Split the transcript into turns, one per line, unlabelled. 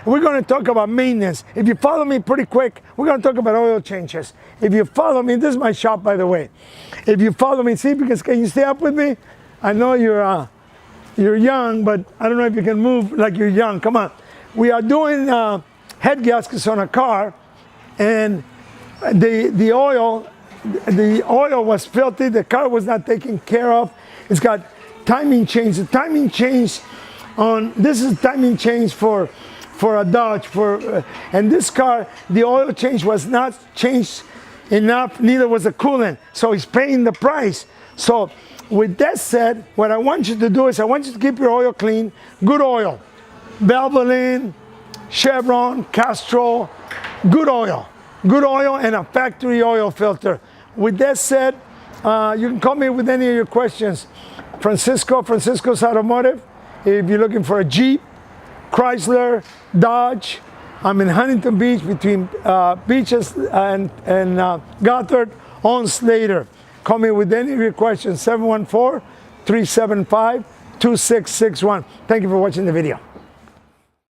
We're going to talk about maintenance. If you follow me pretty quick, we're going to talk about oil changes. If you follow me, this is my shop, by the way. If you follow me, see, because can you stay up with me? I know you're young, but I don't know if you can move like you're young. Come on. We are doing head gaskets on a car, and the oil was filthy. The car was not taken care of. It's got timing change. The timing change on this is timing change for a Dodge, and this car, the oil change was not changed enough, neither was the coolant, so he's paying the price. So with that said, what I want you to do is I want you to keep your oil clean, good oil, Valvoline, Chevron, Castrol, good oil and a factory oil filter. With that said, you can call me with any of your questions. Francisco's Automotive. If you're looking for a Jeep, Chrysler, Dodge, I'm in Huntington Beach between Beaches and Gothard on Slater. Call me with any of your questions, 714-375-2661. Thank you for watching the video.